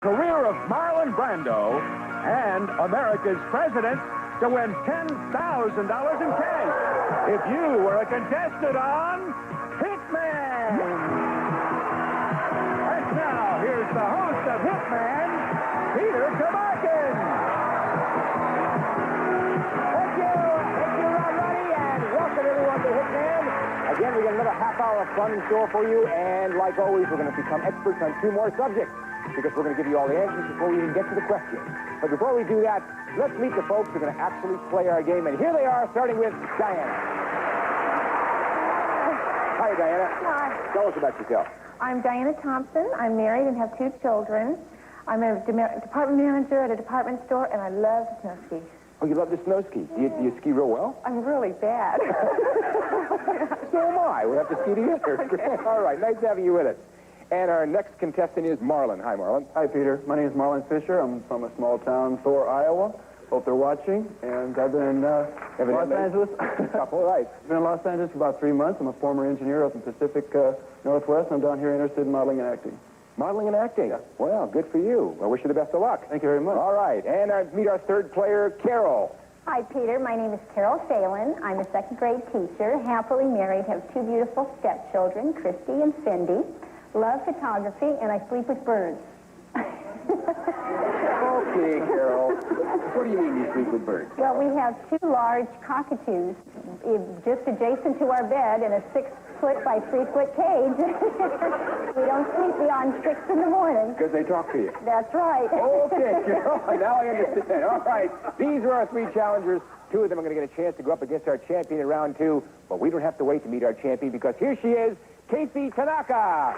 Career of Marlon Brando and America's president to win $10,000 in cash. If you were a contestant on Hitman. And now, here's the host of Hitman, Peter Tomarken. Thank you, Rodney, and welcome everyone to Hitman. Again, we got another half hour of fun in store for you, and like always, we're going to become experts on two more subjects, because we're going to give you all the answers before we even get to the questions. But before we do that, let's meet the folks who are going to actually play our game, and here they are, starting with Diana. Hi, Diana. Hi. Tell us about yourself. I'm Diana Thompson. I'm married and have 2 children. I'm a department manager at a department store, and I love snow ski. Oh, you love to snow ski. Do you ski real well? I'm really bad. So am I. We'll have to ski together. Okay. All right, nice having you with us. And our next contestant is Marlon. Hi, Marlon. Hi, Peter. My name is Marlon Fisher. I'm from a small town, Thor, Iowa. Hope they're watching. And I've been in Los Angeles. All right. I've been in Los Angeles for about 3 months. I'm a former engineer up in the Pacific Northwest. I'm down here interested in modeling and acting. Modeling and acting? Yeah. Well, good for you. I wish you the best of luck. Thank you very much. All right. And meet our third player, Carol. Hi, Peter. My name is Carol Phelan. I'm a 2nd grade teacher, happily married, have 2 beautiful stepchildren, Christy and Cindy. Love photography, and I sleep with birds. Okay, Carol. What do you mean you sleep with birds? Well, we have 2 large cockatoos just adjacent to our bed in a 6-foot by 3-foot cage. We don't sleep beyond 6 in the morning. Because they talk to you. That's right. Okay, Carol. Now I understand. All right. These are our 3 challengers. 2 of them are going to get a chance to go up against our champion in round 2. But we don't have to wait to meet our champion, because here she is, Kacey Tanaka.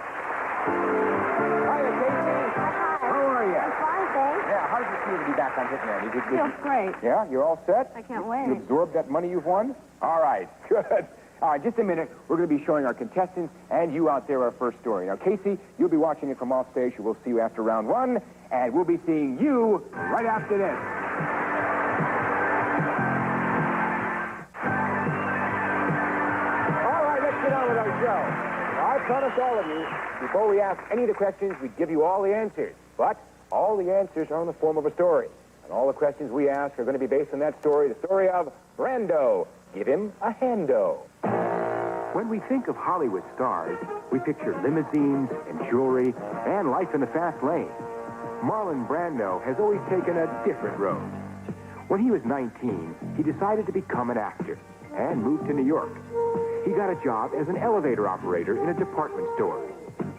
Hiya, Kacey. Hi. How are you? I'm fine, thanks. Yeah, how did you feel to be back on Hitman? Feels great. Yeah, you're all set? I can't wait. You absorbed that money you've won? All right, good. All right, just a minute. We're going to be showing our contestants and you out there our first story. Now, Kacey, you'll be watching it from off stage. We'll see you after round 1, and we'll be seeing you right after this. All right, let's get on with our show. Now, I promised all of you, before we ask any of the questions, we'd give you all the answers. But all the answers are in the form of a story. And all the questions we ask are going to be based on that story, the story of Brando. Give him a hando. When we think of Hollywood stars, we picture limousines and jewelry and life in the fast lane. Marlon Brando has always taken a different road. When he was 19, he decided to become an actor and moved to New York. He got a job as an elevator operator in a department store.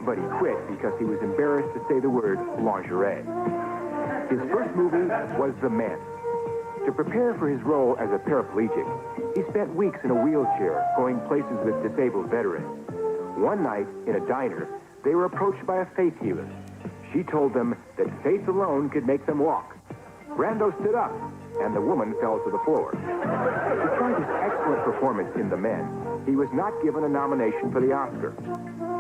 But he quit because he was embarrassed to say the word lingerie. His first movie was The Men. To prepare for his role as a paraplegic, he spent weeks in a wheelchair going places with disabled veterans. One night, in a diner, they were approached by a faith healer. She told them that faith alone could make them walk. Brando stood up, and the woman fell to the floor. Despite his excellent performance in The Men, he was not given a nomination for the Oscar.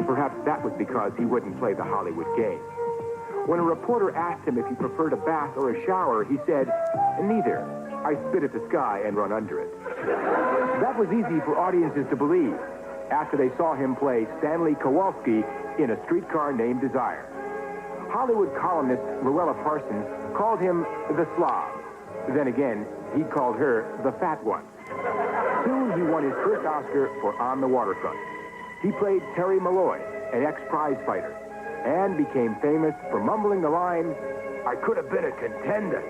Perhaps that was because he wouldn't play the Hollywood game. When a reporter asked him if he preferred a bath or a shower, he said, "Neither. I spit at the sky and run under it." That was easy for audiences to believe after they saw him play Stanley Kowalski in A Streetcar Named Desire. Hollywood columnist Luella Parsons called him the slob. Then again, he called her the fat one. Soon he won his first Oscar for On the Waterfront. He played Terry Malloy, an ex-prize fighter, and became famous for mumbling the line, "I could have been a contender."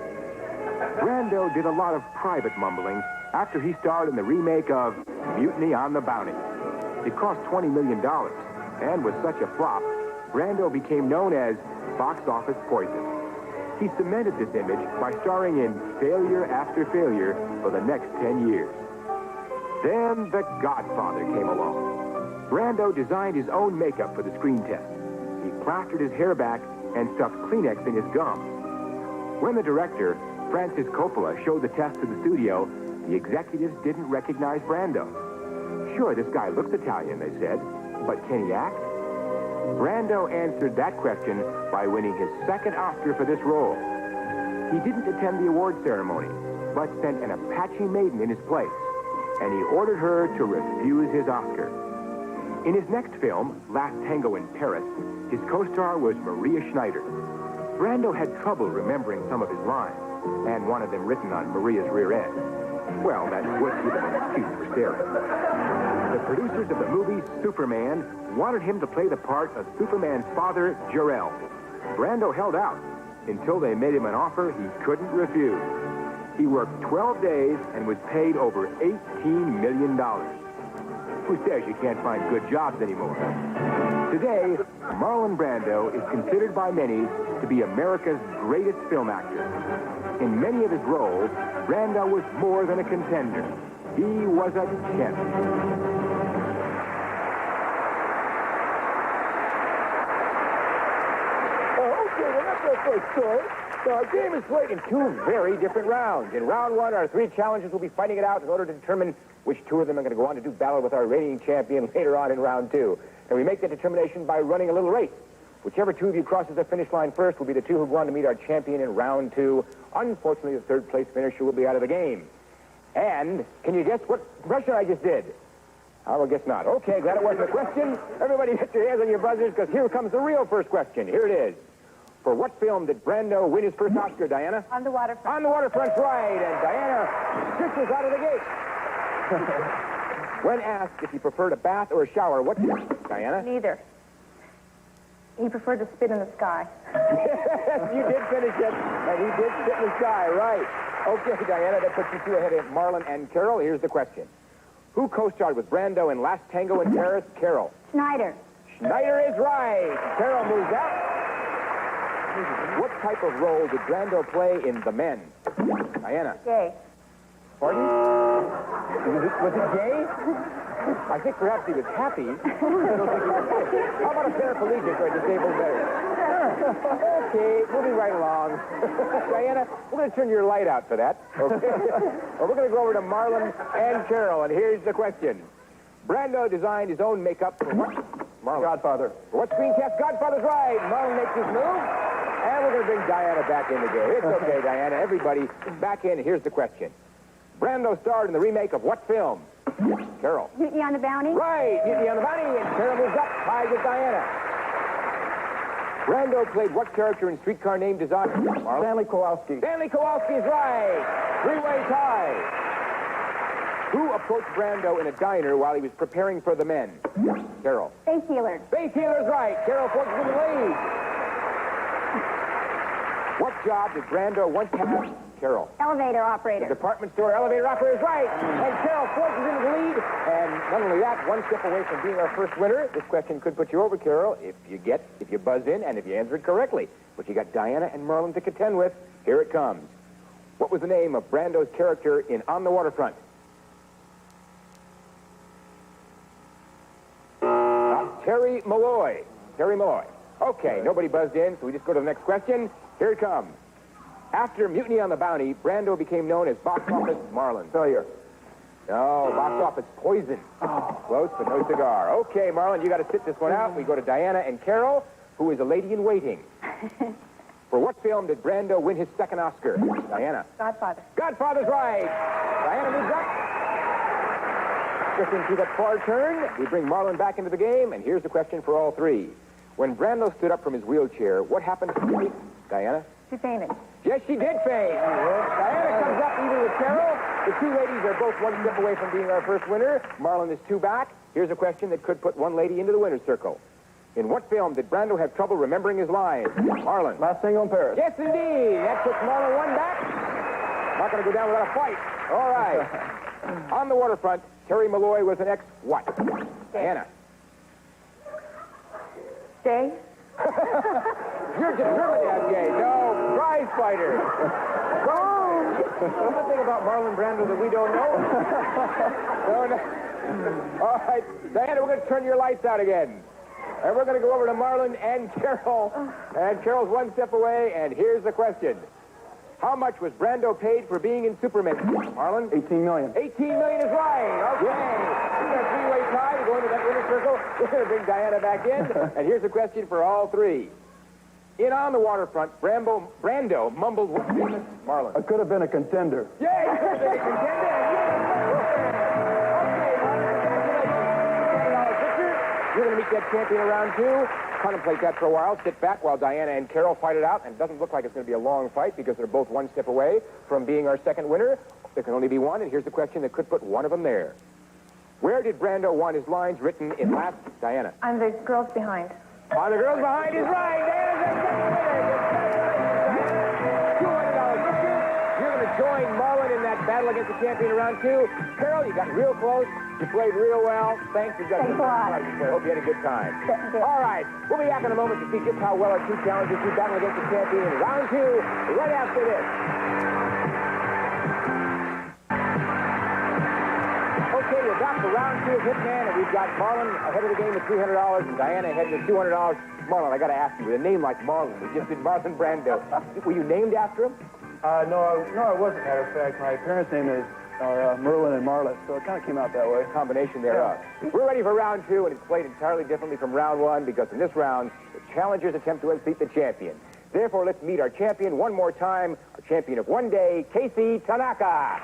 Brando did a lot of private mumbling after he starred in the remake of Mutiny on the Bounty. It cost $20 million and was such a flop, Brando became known as box office poison. He cemented this image by starring in failure after failure for the next 10 years. Then The Godfather came along. Brando designed his own makeup for the screen test. He plastered his hair back and stuffed Kleenex in his gums. When the director, Francis Coppola, showed the test to the studio, the executives didn't recognize Brando. "Sure, this guy looks Italian," they said, "but can he act?" Brando answered that question by winning his 2nd Oscar for this role. He didn't attend the award ceremony, but sent an Apache maiden in his place, and he ordered her to refuse his Oscar. In his next film, Last Tango in Paris, his co-star was Maria Schneider. Brando had trouble remembering some of his lines and wanted them written on Maria's rear end. Well, that would give him an excuse for staring. The producers of the movie Superman wanted him to play the part of Superman's father, Jor-El. Brando held out until they made him an offer he couldn't refuse. He worked 12 days and was paid over $18 million. Who says you can't find good jobs anymore? Today, Marlon Brando is considered by many to be America's greatest film actor. In many of his roles, Brando was more than a contender. He was a champion. Okay, well, that's our first story. So our game is played in two very different rounds. In round one, our three challengers will be fighting it out in order to determine which two of them are going to go on to do battle with our reigning champion later on in round two. And we make that determination by running a little race. Whichever two of you crosses the finish line first will be the two who go on to meet our champion in round two. Unfortunately, the third place finisher will be out of the game. And can you guess what question I just did? I will guess not. Okay, glad it wasn't a question. Everybody get your hands on your buzzers, because here comes the real first question. Here it is. For what film did Brando win his first Oscar, Diana? On the Waterfront. On the Waterfront's right, and Diana pushes out of the gate. When asked if he preferred a bath or a shower, what did Diana? Neither. He preferred to spit in the sky. Yes, you did finish it, and he did spit in the sky, right. Okay, Diana, that puts you two ahead of Marlon and Carol. Here's the question. Who co-starred with Brando in Last Tango in Paris? Carol. Schneider. Schneider is right. Carol moves out. What type of role did Brando play in The Men? Diana. Gay. Pardon? Was it gay? I think perhaps he was happy. I don't think he was gay. How about a paraplegic or a disabled veteran? Okay, moving right along. Diana, we're going to turn your light out for that. Okay. Well, we're going to go over to Marlon and Carol, and here's the question. Brando designed his own makeup for what? Marlon. Godfather. For what screencast? Godfather's right. Marlon makes his move. And we're going to bring Diana back in the game. It's okay, Diana. Everybody back in. Here's the question. Brando starred in the remake of what film? Carol. Mutiny on the Bounty. Right. Mutiny on the Bounty. And Carol moves up. Tied with Diana. Brando played what character in Streetcar Named Desire? Marlon? Stanley Kowalski. Stanley Kowalski is right. Three-way tie. Who approached Brando in a diner while he was preparing for The Men? Carol. Faith Healer. Faith Healer's right. Carol forces in the lead. What job did Brando once have? Carol. Elevator operator. Department store elevator operator is right. And Carol forces into the lead. And not only that, one step away from being our first winner. This question could put you over, Carol, if you buzz in and if you answer it correctly. But you got Diana and Marlon to contend with. Here it comes. What was the name of Brando's character in On the Waterfront? Terry Malloy. Terry Malloy. Okay, nobody buzzed in, so we just go to the next question. Here it comes. After Mutiny on the Bounty, Brando became known as box office Marlon. Failure. No, box office poison. Close, but no cigar. Okay, Marlon, you got to sit this one out. We go to Diana and Carol, who is a lady in waiting. For what film did Brando win his second Oscar? Diana. Godfather. Godfather's right. Diana moves up. Shifting to the far turn, we bring Marlon back into the game, and here's the question for all three. When Brando stood up from his wheelchair, what happened to him? Diana? She fainted. Yes, she did faint. Diana comes up even with Carol. The two ladies are both one step away from being our first winner. Marlon is two back. Here's a question that could put one lady into the winner's circle. In what film did Brando have trouble remembering his lines? Marlon. Last Tango in Paris. Yes, indeed. That puts Marlon one back. Not going to go down without a fight. All right. On the Waterfront, Terry Malloy was an ex-what? Diana. Gay. You're determined to have gay. No, prize fighter. Something about Marlon Brando that we don't know. No. All right, Diana, we're going to turn your lights out again. And we're going to go over to Marlon and Carol. And Carol's one step away, and here's the question. How much was Brando paid for being in Superman? Marlon? 18 million. 18 million is right. Okay. We got a three-way tie. We go into that winner's circle. We're going to bring Diana back in. And here's a question for all three. In On the Waterfront, Brando mumbled what famous? Marlon. I could have been a contender. Yeah, he could have been a contender. Okay, Marlon, congratulations. $20 picture. You're going to meet that champion in round two. contemplate that for a while. Sit back while Diana and Carol fight it out. And it doesn't look like it's going to be a long fight because they're both one step away from being our second winner. There can only be one, and here's the question that could put one of them there. Where did Brando want his lines written in last? Diana. On the girls behind. On the girls behind is right. Diana's our second winner. $200 picture. You're going to join Marlon in that battle against the champion in round 2. Carol, you got real close. You played real well. Thanks for judging. Thanks a lot. I hope you had a good time. Good. All right. We'll be back in a moment to see just how well our two challengers do battle against the champion in round 2 right after this. Okay, we're back to round 2 of Hitman, and we've got Marlon ahead of the game with $300 and Diana ahead with $200. Marlon, I got to ask you, with a name like Marlon, we just did Marlon Brando. Were you named after him? No, I wasn't. Matter of fact, my parents' name is Merlin and Marlin, so it kind of came out that way. Combination thereof. Yeah. We're ready for round 2, and it's played entirely differently from round 1 because in this round, the challengers attempt to unseat the champion. Therefore, let's meet our champion one more time, our champion of one day, Kacey Tanaka.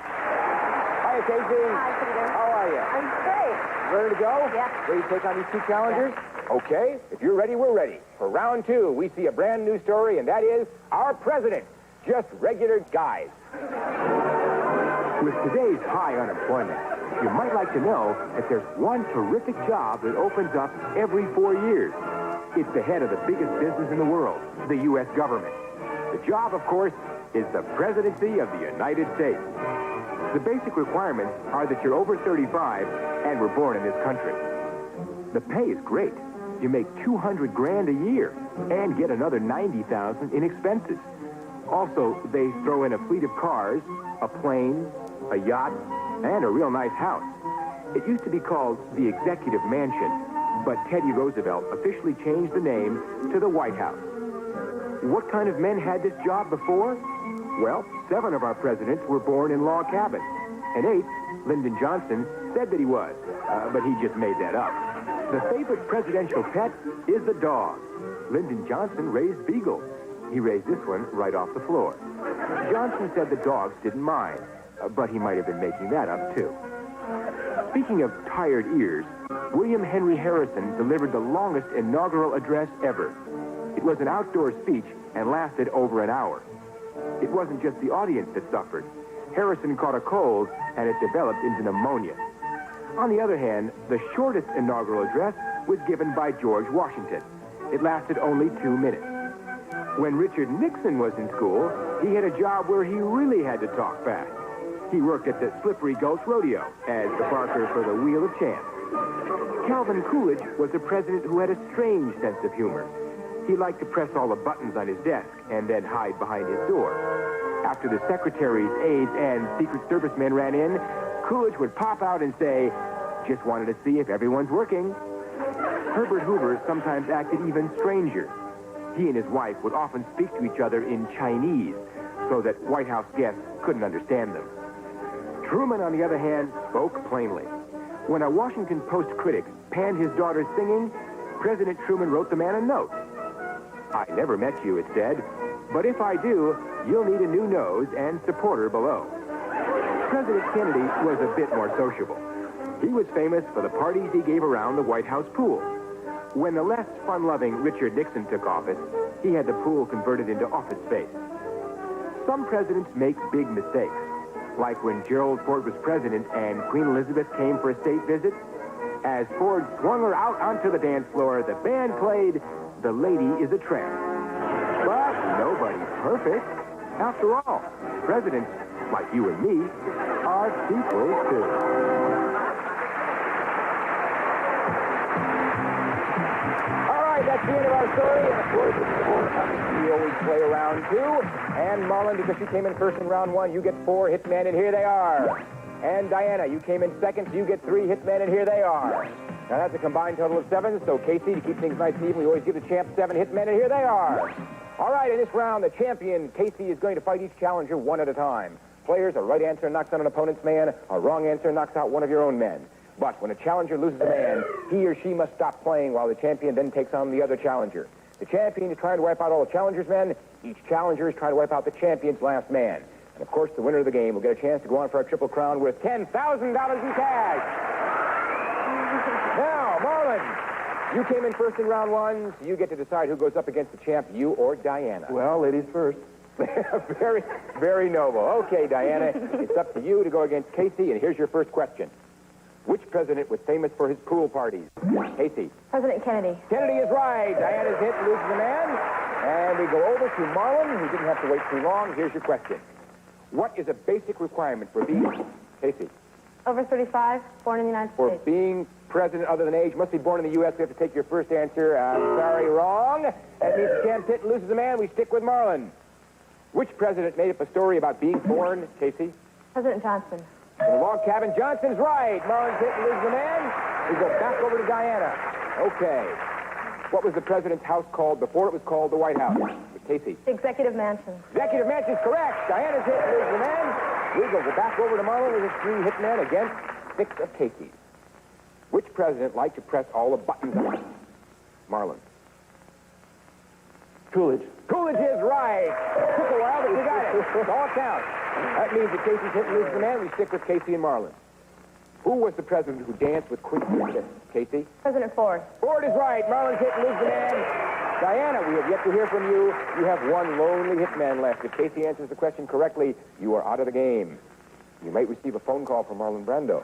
Hi, Kacey. Hi, Peter. How are you? I'm great. Ready to go? Yeah. Ready to take on these two challengers? Yeah. Okay. If you're ready, we're ready. For round 2, we see a brand new story, and that is our president. Just regular guys. With today's high unemployment, you might like to know that there's one terrific job that opens up every 4 years. It's the head of the biggest business in the world, the U.S. government. The job, of course, is the presidency of the United States. The basic requirements are that you're over 35 and were born in this country. The pay is great. You make $200 grand a year and get another $90,000 in expenses. Also, they throw in a fleet of cars, a plane, a yacht, and a real nice house. It used to be called the Executive Mansion, but Teddy Roosevelt officially changed the name to the White House. What kind of men had this job before? Well, 7 of our presidents were born in log cabins. And 8, Lyndon Johnson, said that he was, but he just made that up. The favorite presidential pet is the dog. Lyndon Johnson raised beagles. He raised this one right off the floor. Johnson said the dogs didn't mind, but he might have been making that up, too. Speaking of tired ears, William Henry Harrison delivered the longest inaugural address ever. It was an outdoor speech and lasted over an hour. It wasn't just the audience that suffered. Harrison caught a cold, and it developed into pneumonia. On the other hand, the shortest inaugural address was given by George Washington. It lasted only 2 minutes. When Richard Nixon was in school, he had a job where he really had to talk fast. He worked at the Slippery Gulch Rodeo as the barker for the Wheel of Chance. Calvin Coolidge was a president who had a strange sense of humor. He liked to press all the buttons on his desk and then hide behind his door. After the secretaries, aides, and Secret Service men ran in, Coolidge would pop out and say, "Just wanted to see if everyone's working." Herbert Hoover sometimes acted even stranger. He and his wife would often speak to each other in Chinese so that White House guests couldn't understand them. Truman, on the other hand, spoke plainly. When a Washington Post critic panned his daughter singing, President Truman wrote the man a note. "I never met you," it said, "but if I do, you'll need a new nose and supporter below." President Kennedy was a bit more sociable. He was famous for the parties he gave around the White House pool. When the less fun-loving Richard Nixon took office, he had the pool converted into office space. Some presidents make big mistakes, like when Gerald Ford was president and Queen Elizabeth came for a state visit. As Ford swung her out onto the dance floor, the band played "The Lady is a Tramp." But nobody's perfect. After all, presidents, like you and me, are people, too. That's the end of our story, and of course, we always play round 2. And Marlon, because you came in first in round 1, you get 4 hitmen, and here they are. And Diana, you came in second, so you get 3 hitmen, and here they are. Now that's a combined total of 7, so Kacey, to keep things nice and even, we always give the champ 7 hitmen, and here they are. All right, in this round, the champion, Kacey, is going to fight each challenger one at a time. Players, a right answer knocks out an opponent's man, a wrong answer knocks out one of your own men. But when a challenger loses a man, he or she must stop playing while the champion then takes on the other challenger. The champion is trying to wipe out all the challenger's men. Each challenger is trying to wipe out the champion's last man. And, of course, the winner of the game will get a chance to go on for a triple crown worth $10,000 in cash. Now, Marlon, You came in first in round one, so you get to decide who goes up against the champ, you or Diana. Well, ladies first. Very, very noble. Okay, Diana, it's up to you to go against Kacey, and here's your first question. Which president was famous for his pool parties? Kacey. President Kennedy. Kennedy is right. Diana's hit loses the man. And we go over to Marlon, who didn't have to wait too long. Here's your question. What is a basic requirement for being... Kacey. Over 35, born in the United For States. being president other than age, must be born in the U.S. We have to take your first answer. I'm sorry, wrong. That means the champ hit loses the man. We stick with Marlon. Which president made up a story about being born? Kacey. President Johnson. In the log cabin, Johnson's right. Marlon's hit and loses the man. We go back over to Diana. Okay. What was the president's house called before it was called the White House? Kacey. The Executive Mansion. Executive Mansion's correct. Diana's hit and loses the man. We go back over to Marlon with his 3 hit men against 6 of Kacey's. Which president liked to press all the buttons on? Marlon. Coolidge. Coolidge is right. Took a while, but you got it. It's all it counts. That means that Kacey's hit and loses the man. We stick with Kacey and Marlon. Who was the president who danced with Queen Elizabeth? Kacey? President Ford. Ford is right. Marlon's hit and loses the man. Diana, we have yet to hear from you. You have one lonely hitman left. If Kacey answers the question correctly, you are out of the game. You might receive a phone call from Marlon Brando.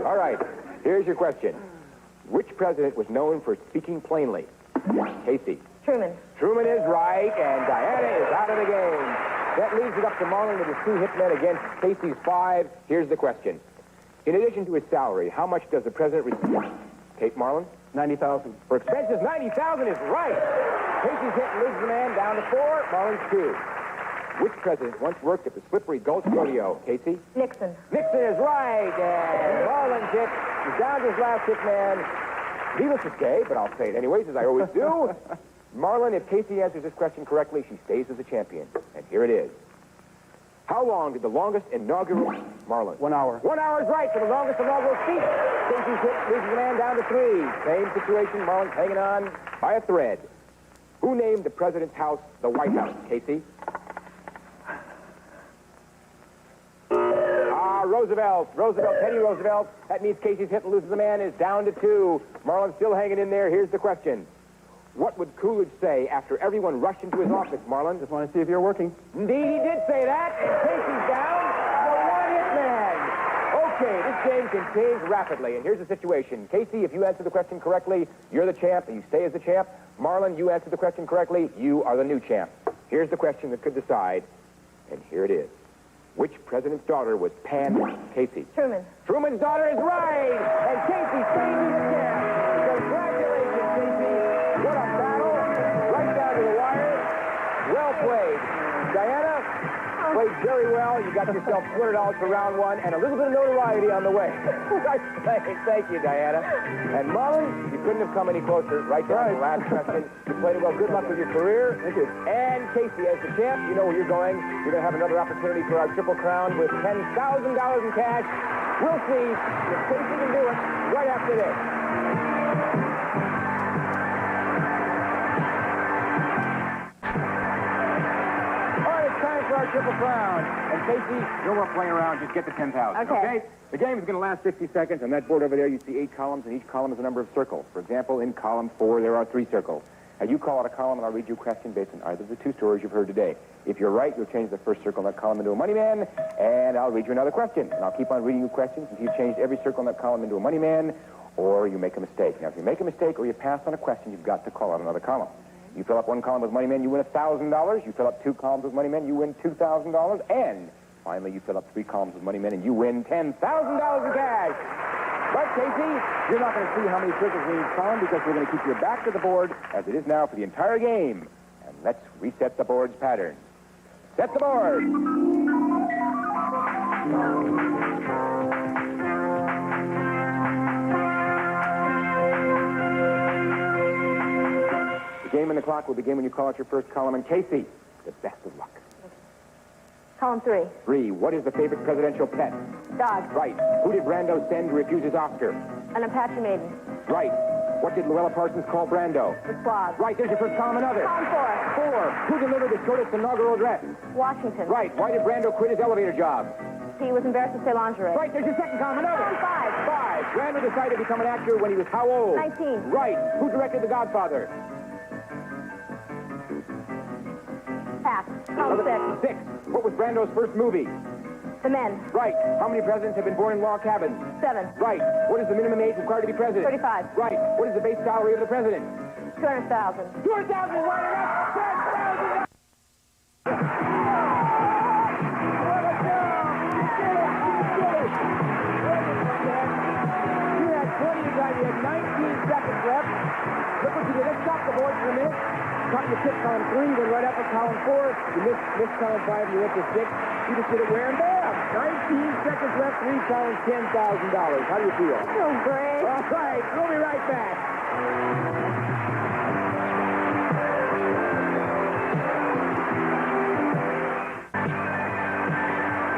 All right. Here's your question. Which president was known for speaking plainly? Kacey. Truman. Truman is right, and Diana is out of the game. That leaves it up to Marlon with his 2 hitmen against Kacey's 5. Here's the question. In addition to his salary, how much does the president receive? Kate Marlon? $90,000. For expenses, $90,000 is right. Kacey's hit and loses the man down to 4. Marlon's 2. Which president once worked at the Slippery Gulch Rodeo? Kacey? Nixon. Nixon is right, and Marlon's hit. He's down to his last hitman. Needless to say, but I'll say it anyways, as I always do. Marlon, if Kacey answers this question correctly, she stays as a champion. And here it is. How long did the longest inaugural... Marlon. 1 hour. 1 hour is right for the longest inaugural speech. Kacey's hit loses the man down to 3. Same situation. Marlon's hanging on by a thread. Who named the president's house the White House? Kacey? Roosevelt, Teddy Roosevelt. That means Kacey's hit and loses the man is down to 2. Marlon's still hanging in there. Here's the question. What would Coolidge say after everyone rushed into his office, Marlon? Just want to see if you're working. Indeed, he did say that, and Kacey's down to 1 hit man. Okay, this game can change rapidly, and here's the situation. Kacey, if you answer the question correctly, you're the champ, and you stay as the champ. Marlon, you answer the question correctly, you are the new champ. Here's the question that could decide, and here it is. Which president's daughter was Pan Kacey? Truman. Truman's daughter is right, and Kacey stays as the champ. Congratulations, Kacey. What a battle. Right down to the wire. Well played. Diana played very well. You got yourself $200 for round 1 and a little bit of notoriety on the way. Thank you, Diana. And Marlon, you couldn't have come any closer. Right down to the last question. You played well. Good luck with your career. Thank you. And Kacey, as the champ, you know where you're going. You're going to have another opportunity for our Triple Crown with $10,000 in cash. We'll see if Kacey can do it right after this. Our Triple Crown. And Kacey, no more playing around. Just get the 10,000. Okay? The game is going to last 60 seconds. On that board over there, you see 8 columns, and each column is a number of circles. For example, in column 4, there are 3 circles. Now, you call out a column, and I'll read you a question based on either of the 2 stories you've heard today. If you're right, you'll change the first circle in that column into a money man, and I'll read you another question. And I'll keep on reading you questions until you've changed every circle in that column into a money man, or you make a mistake. Now, if you make a mistake or you pass on a question, you've got to call out another column. You fill up 1 column with money men, you win $1,000. You fill up 2 columns with money men, you win $2,000. And finally, you fill up 3 columns with money men, and you win $10,000 in cash. But, Kacey, you're not going to see how many circles in each column because we're going to keep your back to the board as it is now for the entire game. And let's reset the board's pattern. Set the board. The game and the clock will begin when you call out your first column. And Kacey, the best of luck. Column 3. 3. What is the favorite presidential pet? Dog. Right. Who did Brando send to refuse his Oscar? An Apache maiden. Right. What did Luella Parsons call Brando? The Swab. Right. There's your first column. Another. Column 4. 4. Who delivered the shortest inaugural address? Washington. Right. Why did Brando quit his elevator job? He was embarrassed to say lingerie. Right, there's your second comment. Another. 5. 5. Brando decided to become an actor when he was how old? 19. Right. Who directed The Godfather? Pass. Column 6. 6. What was Brando's first movie? The Men. Right. How many presidents have been born in log cabins? 7. Right. What is the minimum age required to be president? 35. Right. What is the base salary of the president? 200,000. 200,000. Right enough. 10,000. You had 20, you had 19 seconds left. Look what you did. Let's stop the board for a minute. Caught the tip column 3, then right up at column 4. You missed column 5, you went to 6. You just did it where and bam. 19 seconds left, 3 columns, $10,000. How do you feel? Oh, great. All right, we'll be right back.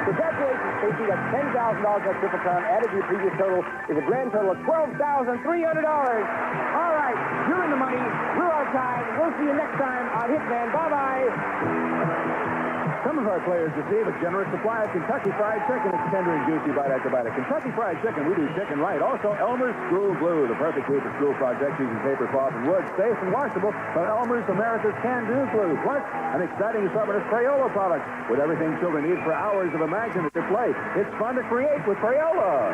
Congratulations, Kacey. That's $10,000 on Triple Crown added to your previous total is a grand total of $12,300. All right, you're in the money. We're out of time. We'll see you next time on Hitman. Bye-bye. Some of our players receive a generous supply of Kentucky Fried Chicken. It's tender and juicy bite after bite. At Kentucky Fried Chicken, we do chicken right. Also, Elmer's School Glue, the perfect glue for school projects using paper, cloth, and wood. Safe and washable, but Elmer's America's can-do glue. Plus, an exciting assortment of Crayola products with everything children need for hours of imaginative play. It's fun to create with Crayola.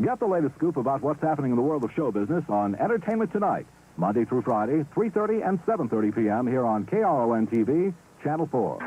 Get the latest scoop about what's happening in the world of show business on Entertainment Tonight, Monday through Friday, 3:30 and 7:30 p.m. here on KRON TV, Channel 4.